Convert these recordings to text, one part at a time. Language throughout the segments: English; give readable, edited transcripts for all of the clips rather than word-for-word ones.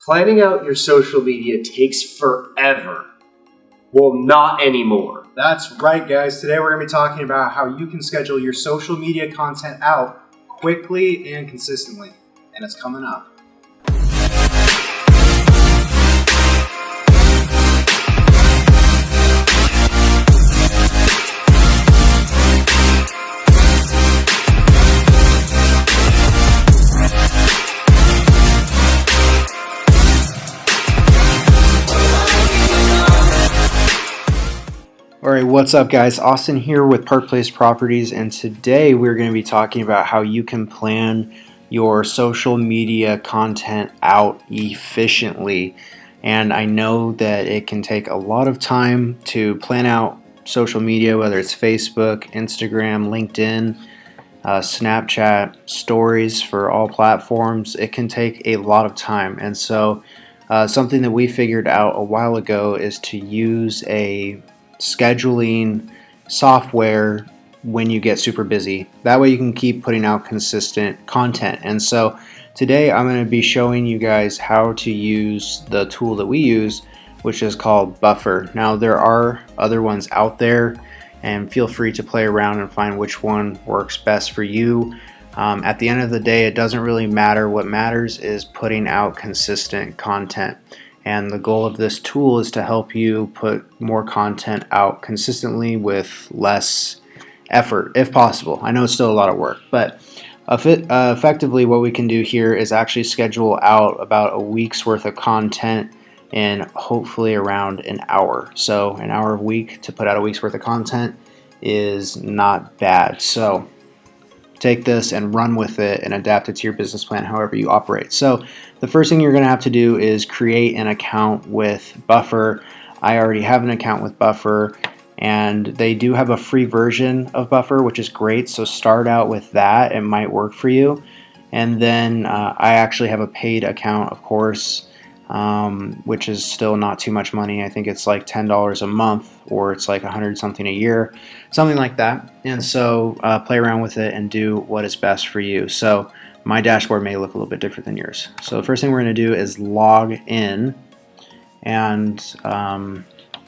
Planning out your social media takes forever. Well, not anymore. That's right, guys. Today we're going to be talking about how you can schedule your social media content out quickly and consistently. And it's coming up. Alright, what's up guys? Austin here with Park Place Properties, and today we're going to be talking about how you can plan your social media content out efficiently. And I know that it can take a lot of time to plan out social media, whether it's Facebook, Instagram, LinkedIn, Snapchat, stories for all platforms. It can take a lot of time, and so something that we figured out a while ago is to use a scheduling software when you get super busy. That way you can keep putting out consistent content. And so today I'm going to be showing you guys how to use the tool that we use, which is called Buffer. Now there are other ones out there, and feel free to play around and find which one works best for you. At the end of the day, it doesn't really matter. What matters is putting out consistent content. And the goal of this tool is to help you put more content out consistently with less effort, if possible. I know it's still a lot of work, but effectively what we can do here is actually schedule out about a week's worth of content in hopefully around an hour. So an hour a week to put out a week's worth of content is not bad. So take this and run with it and adapt it to your business plan however you operate. So the first thing you're going to have to do is create an account with Buffer. I already have an account with Buffer, and they do have a free version of Buffer, which is great. So start out with that. It might work for you. And then I actually have a paid account, of course, which is still not too much money. I think it's like $10 a month, or it's like 100 something a year, something like that. And so play around with it and do what is best for you. So my dashboard may look a little bit different than yours. So the first thing we're going to do is log in, and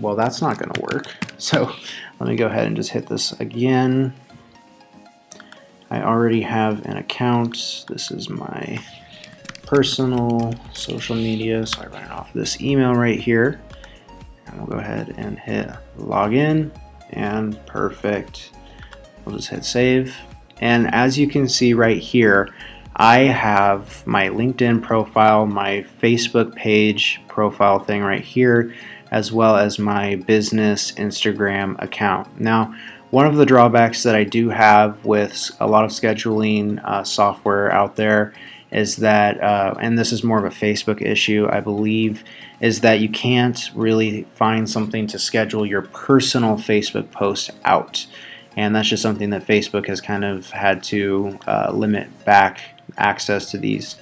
well, that's not going to work. So let me go ahead and just hit this again. I already have an account. This is my personal social media, so I run it off this email right here, and we'll go ahead and hit login, and perfect. We'll just hit save, and as you can see right here, I have my LinkedIn profile, my Facebook page profile thing right here, as well as my business Instagram account. Now, one of the drawbacks that I do have with a lot of scheduling software out there is that, and this is more of a Facebook issue, I believe, is that you can't really find something to schedule your personal Facebook post out. And that's just something that Facebook has kind of had to limit back access to these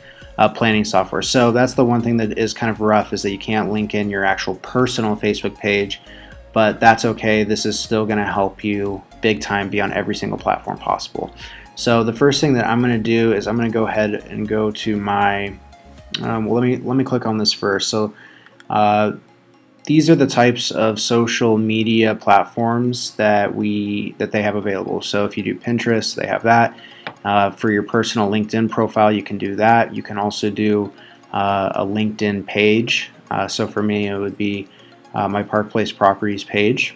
planning software. So that's the one thing that is kind of rough, is that you can't link in your actual personal Facebook page, but that's okay. This is still going to help you big time be on every single platform possible. So the first thing that I'm going to do is I'm going to go ahead and go to my, well, let me click on this first. So these are the types of social media platforms that they have available. So if you do Pinterest, they have that. For your personal LinkedIn profile, you can do that. You can also do a LinkedIn page. So for me, it would be my Park Place Properties page.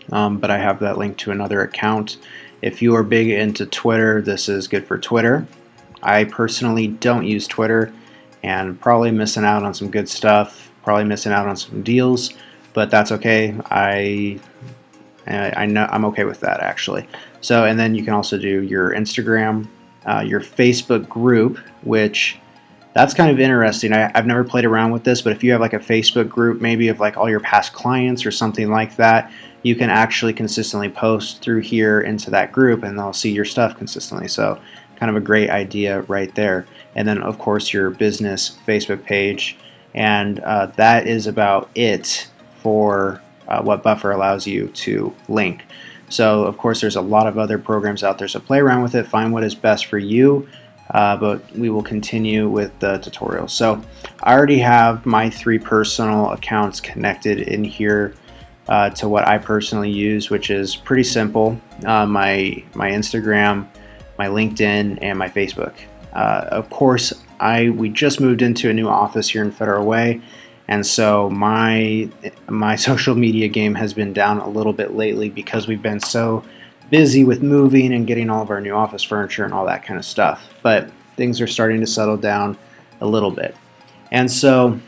But I have that linked to another account. If you are big into Twitter, this is good for Twitter. I personally don't use Twitter, and probably missing out on some good stuff, probably missing out on some deals, but that's okay. I know I'm okay with that, actually. So, and then you can also do your Instagram, your Facebook group, which that's kind of interesting. I've never played around with this, but if you have like a Facebook group, maybe of like all your past clients or something like that, you can actually consistently post through here into that group, and they'll see your stuff consistently. So kind of a great idea right there. And then of course your business Facebook page, and that is about it for what Buffer allows you to link. So of course there's a lot of other programs out there, so play around with it, find what is best for you. but we will continue with the tutorial. So I already have my 3 personal accounts connected in here to what I personally use, which is pretty simple. My Instagram, my LinkedIn, and my Facebook. Of course, we just moved into a new office here in Federal Way, and so my social media game has been down a little bit lately because we've been so busy with moving and getting all of our new office furniture and all that kind of stuff. But things are starting to settle down a little bit, and so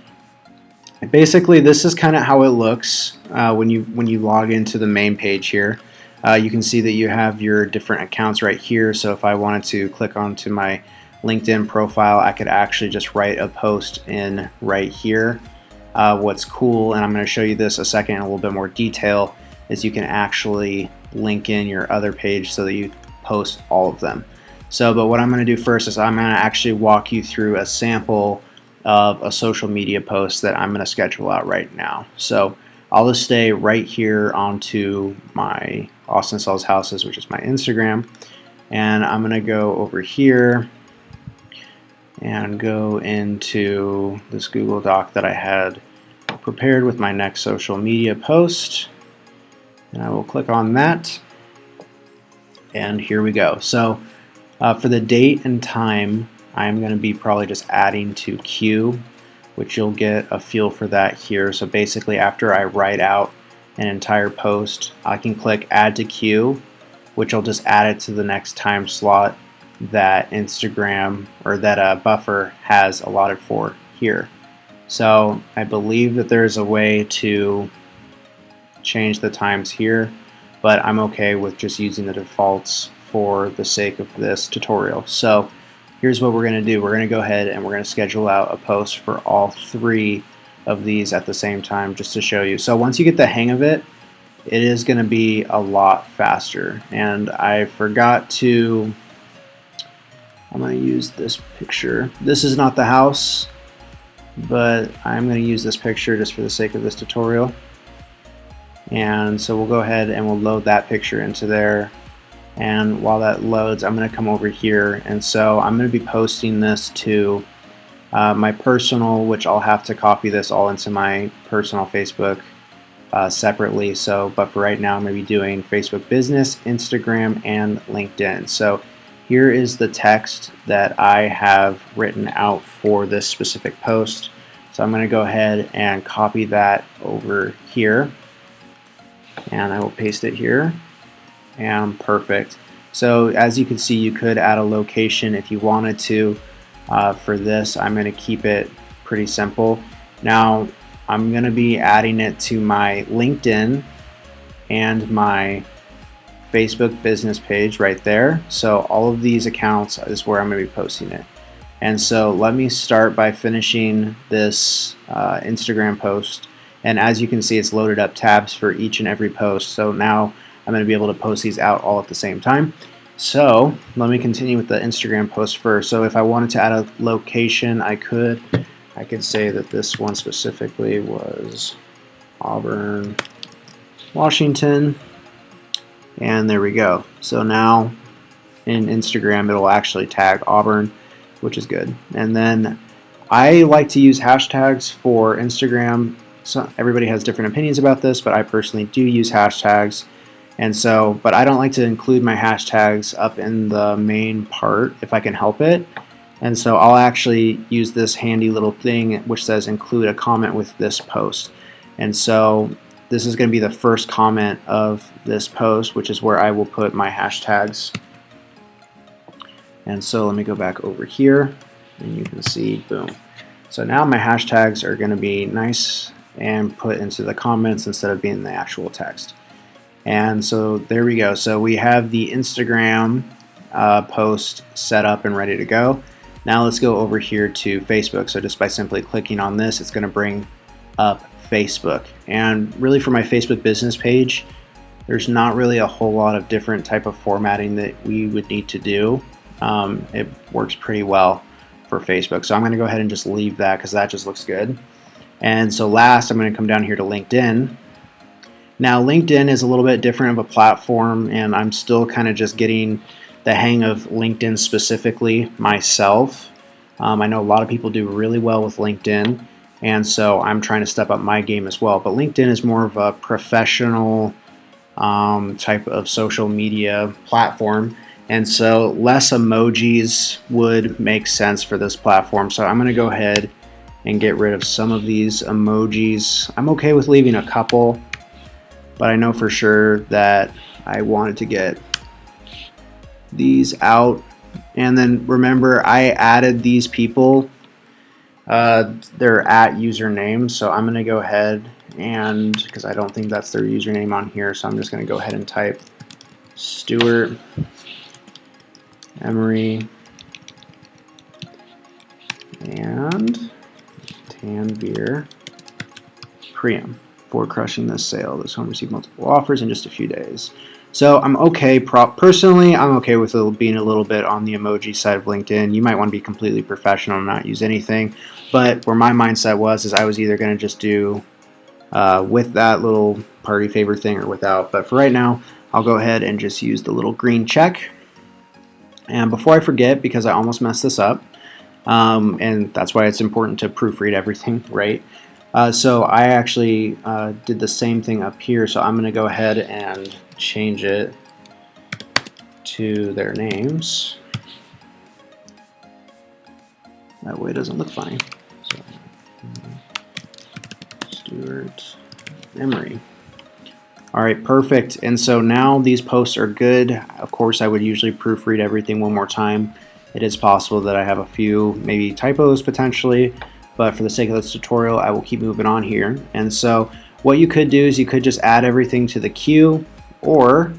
basically this is kind of how it looks when you log into the main page here. You can see that you have your different accounts right here. So if I wanted to click onto my LinkedIn profile, I could actually just write a post in right here. What's cool, and I'm going to show you this a second in a little bit more detail, is you can actually link in your other page so that you post all of them. But what I'm going to do first is I'm going to actually walk you through a sample of a social media post that I'm going to schedule out right now. So I'll just stay right here onto my Austin Sells Houses, which is my Instagram, and I'm going to go over here and go into this Google Doc that I had prepared with my next social media post, and I will click on that, and here we go. So for the date and time, I'm going to be probably just adding to queue, which you'll get a feel for that here. So basically, after I write out an entire post, I can click add to queue, which will just add it to the next time slot that Instagram or that Buffer has allotted for here. So I believe that there's a way to change the times here, but I'm okay with just using the defaults for the sake of this tutorial. So here's what we're going to do. We're going to go ahead and we're going to schedule out a post for all 3 of these at the same time, just to show you. So once you get the hang of it, it is going to be a lot faster. And I forgot to, I'm going to use this picture. This is not the house, but I'm going to use this picture just for the sake of this tutorial. And so we'll go ahead and we'll load that picture into there. And while that loads, I'm going to come over here, and so I'm going to be posting this to my personal, which I'll have to copy this all into my personal Facebook separately. But for right now, I'm going to be doing Facebook Business, Instagram, and LinkedIn. So here is the text that I have written out for this specific post. So I'm going to go ahead and copy that over here, and I will paste it here. And perfect. So as you can see, you could add a location if you wanted to. For this, I'm going to keep it pretty simple. Now I'm going to be adding it to my LinkedIn and my Facebook business page right there. So all of these accounts is where I'm going to be posting it. And so let me start by finishing this Instagram post. And as you can see, it's loaded up tabs for each and every post. So now I'm going to be able to post these out all at the same time. So let me continue with the Instagram post first. So if I wanted to add a location, I could say that this one specifically was Auburn, Washington. And there we go. So now in Instagram, it'll actually tag Auburn, which is good. And then I like to use hashtags for Instagram. So everybody has different opinions about this, but I personally do use hashtags. And so, but I don't like to include my hashtags up in the main part if I can help it. And so I'll actually use this handy little thing which says include a comment with this post. And so this is going to be the first comment of this post, which is where I will put my hashtags. And so let me go back over here and you can see, boom. So now my hashtags are going to be nice and put into the comments instead of being the actual text. And so there we go. So we have the Instagram post set up and ready to go. Now let's go over here to Facebook. So just by simply clicking on this, it's going to bring up Facebook. And really for my Facebook business page, there's not really a whole lot of different type of formatting that we would need to do. It works pretty well for Facebook. So I'm going to go ahead and just leave that because that just looks good. And so last, I'm going to come down here to LinkedIn. Now LinkedIn is a little bit different of a platform, and I'm still kind of just getting the hang of LinkedIn specifically myself. I know a lot of people do really well with LinkedIn, and so I'm trying to step up my game as well. But LinkedIn is more of a professional type of social media platform, and so less emojis would make sense for this platform. So I'm going to go ahead and get rid of some of these emojis. I'm okay with leaving a couple, but I know for sure that I wanted to get these out. And then remember, I added these people, their @username, so I'm going to go ahead and, because I don't think that's their username on here, so I'm just going to go ahead and type Stuart Emery and Tanvir Priyam for crushing this sale. This home received multiple offers in just a few days. So I'm okay. Personally, I'm okay with being a little bit on the emoji side of LinkedIn. You might want to be completely professional and not use anything. But where my mindset was is I was either going to just do with that little party favor thing or without. But for right now, I'll go ahead and just use the little green check. And before I forget, because I almost messed this up, and that's why it's important to proofread everything, right? So I actually did the same thing up here, so I'm going to go ahead and change it to their names. That way it doesn't look funny. So, Stuart Emery. All right, perfect. And so now these posts are good. Of course, I would usually proofread everything one more time. It is possible that I have a few maybe typos potentially, but for the sake of this tutorial, I will keep moving on here. And so what you could do is you could just add everything to the queue, or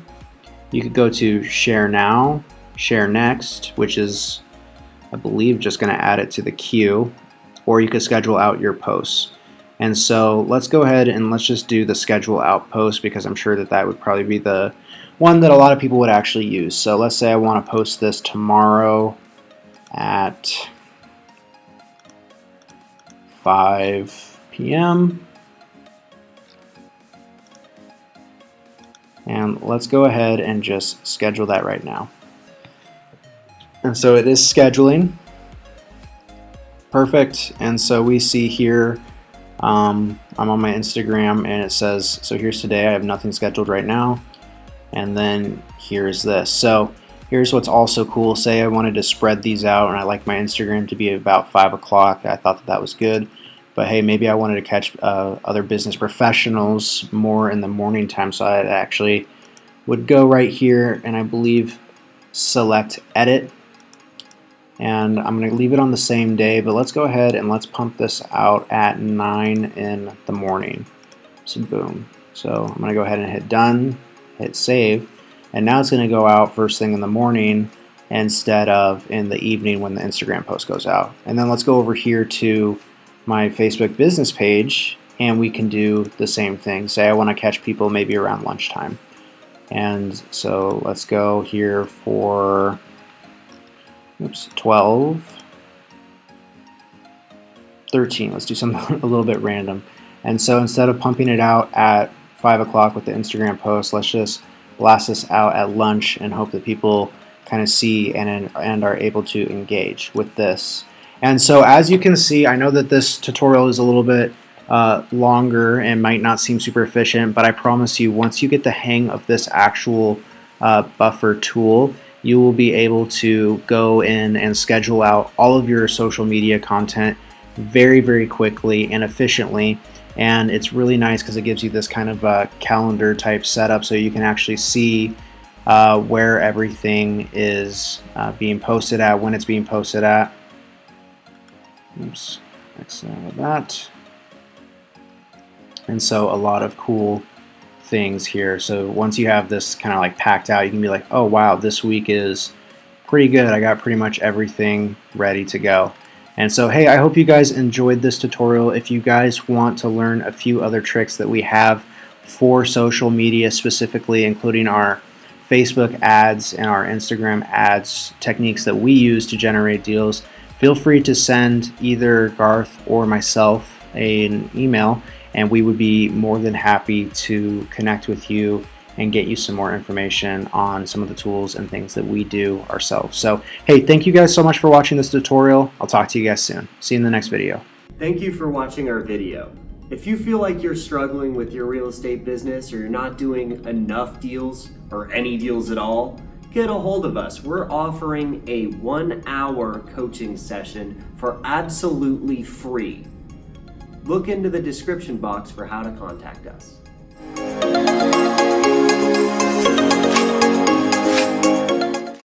you could go to share now, share next, which is, I believe, just going to add it to the queue, or you could schedule out your posts. And so let's go ahead and let's just do the schedule out post, because I'm sure that that would probably be the one that a lot of people would actually use. So let's say I want to post this tomorrow at 5 p.m. And let's go ahead and just schedule that right now. And so it is scheduling. Perfect. And so we see here, I'm on my Instagram and it says, so here's today, I have nothing scheduled right now. And then here's this. So here's what's also cool. Say I wanted to spread these out and I like my Instagram to be about 5 o'clock. I thought that that was good. But hey, maybe I wanted to catch other business professionals more in the morning time. So I actually would go right here and I believe select edit. And I'm going to leave it on the same day, but let's go ahead and let's pump this out at 9 in the morning. So boom. So I'm going to go ahead and hit done, hit save. And now it's going to go out first thing in the morning instead of in the evening when the Instagram post goes out. And then let's go over here to my Facebook business page and we can do the same thing. Say I want to catch people maybe around lunchtime. And so let's go here for 12, 13. Let's do something a little bit random. And so instead of pumping it out at 5 o'clock with the Instagram post, let's just blast this out at lunch and hope that people kind of see and are able to engage with this. And so as you can see, I know that this tutorial is a little bit longer and might not seem super efficient, but I promise you, once you get the hang of this actual buffer tool, you will be able to go in and schedule out all of your social media content very, very quickly and efficiently. And it's really nice because it gives you this kind of calendar type setup so you can actually see where everything is being posted at, when it's being posted at. Oops, X out of that. And so a lot of cool things here. So once you have this kind of like packed out, you can be like, oh wow, this week is pretty good. I got pretty much everything ready to go. And so hey, I hope you guys enjoyed this tutorial. If you guys want to learn a few other tricks that we have for social media specifically, including our Facebook ads and our Instagram ads techniques that we use to generate deals, feel free to send either Garth or myself an email, and we would be more than happy to connect with you and get you some more information on some of the tools and things that we do ourselves. So, hey, thank you guys so much for watching this tutorial. I'll talk to you guys soon. See you in the next video. Thank you for watching our video. If you feel like you're struggling with your real estate business or you're not doing enough deals or any deals at all, get a hold of us. We're offering a 1-hour coaching session for absolutely free. Look into the description box for how to contact us.